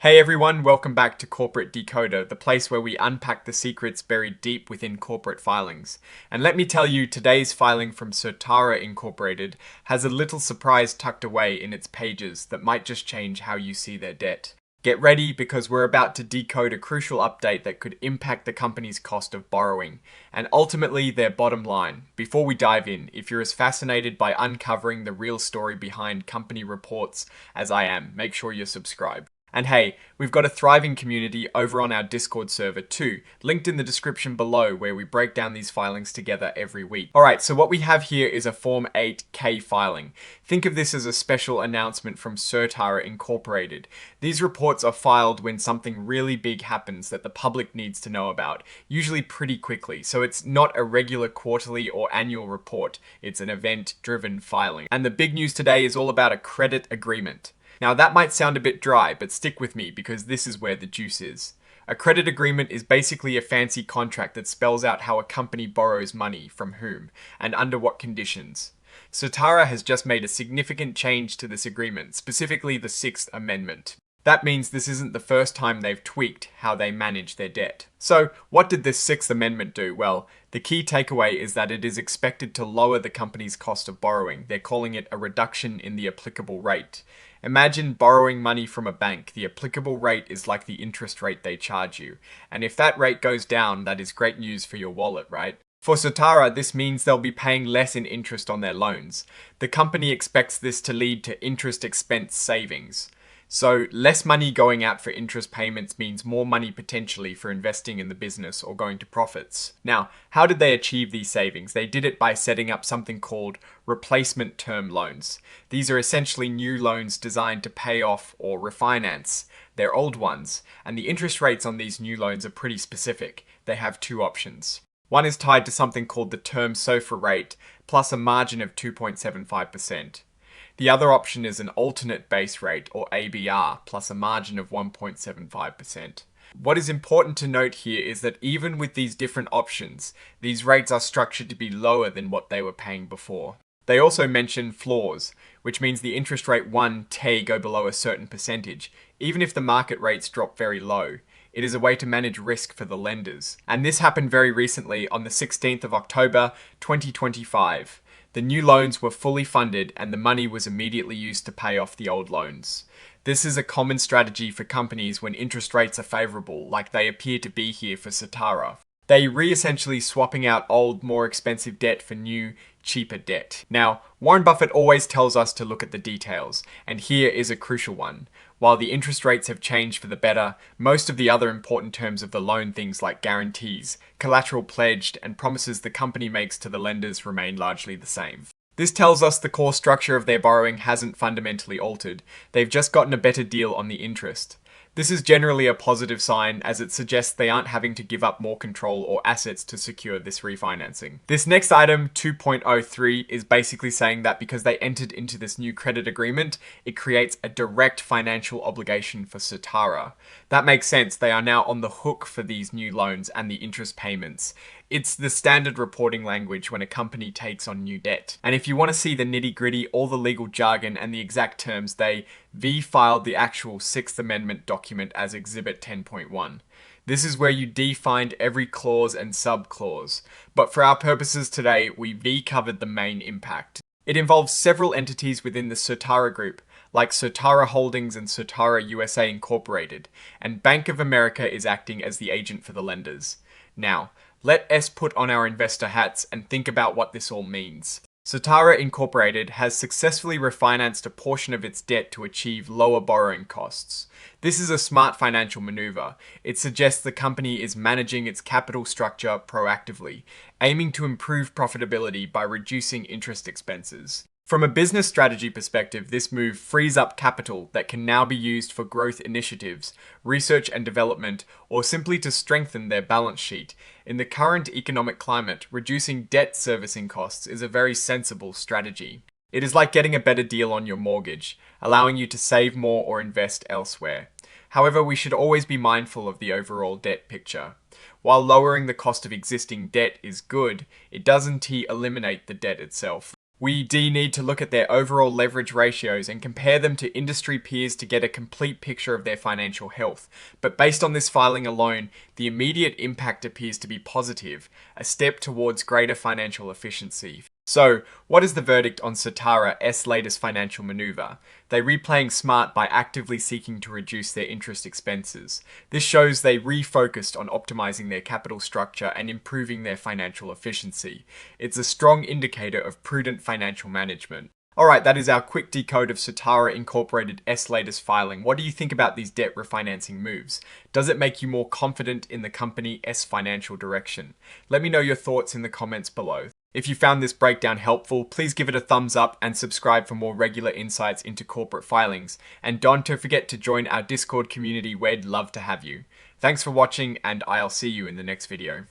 Hey everyone, welcome back to Corporate Decoder, the place where we unpack the secrets buried deep within corporate filings. And let me tell you, today's filing from Certara Incorporated has a little surprise tucked away in its pages that might just change how you see their debt. Get ready because we're about to decode a crucial update that could impact the company's cost of borrowing, and ultimately their bottom line. Before we dive in, if you're as fascinated by uncovering the real story behind company reports as I am, make sure you're subscribed. And hey, we've got a thriving community over on our Discord server too, linked in the description below where we break down these filings together every week. Alright, so what we have here is a Form 8K filing. Think of this as a special announcement from Certara Incorporated. These reports are filed when something really big happens that the public needs to know about, usually pretty quickly, so it's not a regular quarterly or annual report, it's an event-driven filing. And the big news today is all about a credit agreement. Now that might sound a bit dry, but stick with me because this is where the juice is. A credit agreement is basically a fancy contract that spells out how a company borrows money from whom and under what conditions. Certara has just made a significant change to this agreement, specifically the Sixth Amendment. That means this isn't the first time they've tweaked how they manage their debt. So, what did this Sixth Amendment do? Well, the key takeaway is that it is expected to lower the company's cost of borrowing. They're calling it a reduction in the applicable rate. Imagine borrowing money from a bank. The applicable rate is like the interest rate they charge you. And if that rate goes down, that is great news for your wallet, right? For Certara, this means they'll be paying less in interest on their loans. The company expects this to lead to interest expense savings. So less money going out for interest payments means more money potentially for investing in the business or going to profits. Now, how did they achieve these savings? They did it by setting up something called replacement term loans. These are essentially new loans designed to pay off or refinance their old ones. And the interest rates on these new loans are pretty specific. They have two options. One is tied to something called the term SOFR rate plus a margin of 2.75%. The other option is an alternate base rate, or ABR, plus a margin of 1.75%. What is important to note here is that even with these different options, these rates are structured to be lower than what they were paying before. They also mention floors, which means the interest rate won't go below a certain percentage, even if the market rates drop very low. It is a way to manage risk for the lenders. And this happened very recently on the 16th of October, 2025. The new loans were fully funded and the money was immediately used to pay off the old loans. This is a common strategy for companies when interest rates are favorable, like they appear to be here for Certara. They essentially swapping out old, more expensive debt for new, cheaper debt. Now, Warren Buffett always tells us to look at the details, and here is a crucial one. While the interest rates have changed for the better, most of the other important terms of the loan, things like guarantees, collateral pledged, and promises the company makes to the lenders remain largely the same. This tells us the core structure of their borrowing hasn't fundamentally altered. They've just gotten a better deal on the interest. This is generally a positive sign as it suggests they aren't having to give up more control or assets to secure this refinancing. This next item, 2.03, is basically saying that because they entered into this new credit agreement, it creates a direct financial obligation for Certara. That makes sense. They are now on the hook for these new loans and the interest payments. It's the standard reporting language when a company takes on new debt. And if you want to see the nitty-gritty, all the legal jargon and the exact terms, they V-filed the actual Sixth Amendment document as Exhibit 10.1. This is where you defined every clause and sub-clause. But for our purposes today, we V-covered the main impact. It involves several entities within the Certara group, like Certara Holdings and Certara USA Incorporated, and Bank of America is acting as the agent for the lenders. Now, let us put on our investor hats and think about what this all means. Certara Incorporated has successfully refinanced a portion of its debt to achieve lower borrowing costs. This is a smart financial maneuver. It suggests the company is managing its capital structure proactively, aiming to improve profitability by reducing interest expenses. From a business strategy perspective, this move frees up capital that can now be used for growth initiatives, research and development, or simply to strengthen their balance sheet. In the current economic climate, reducing debt servicing costs is a very sensible strategy. It is like getting a better deal on your mortgage, allowing you to save more or invest elsewhere. However, we should always be mindful of the overall debt picture. While lowering the cost of existing debt is good, it doesn't eliminate the debt itself. We need to look at their overall leverage ratios and compare them to industry peers to get a complete picture of their financial health. But based on this filing alone, the immediate impact appears to be positive, a step towards greater financial efficiency. So, what is the verdict on Certara's latest financial maneuver? They're replaying smart by actively seeking to reduce their interest expenses. This shows they refocused on optimizing their capital structure and improving their financial efficiency. It's a strong indicator of prudent financial management. Alright, that is our quick decode of Certara Incorporated's latest filing. What do you think about these debt refinancing moves? Does it make you more confident in the company's financial direction? Let me know your thoughts in the comments below. If you found this breakdown helpful, please give it a thumbs up and subscribe for more regular insights into corporate filings. And don't forget to join our Discord community, we'd love to have you. Thanks for watching, and I'll see you in the next video.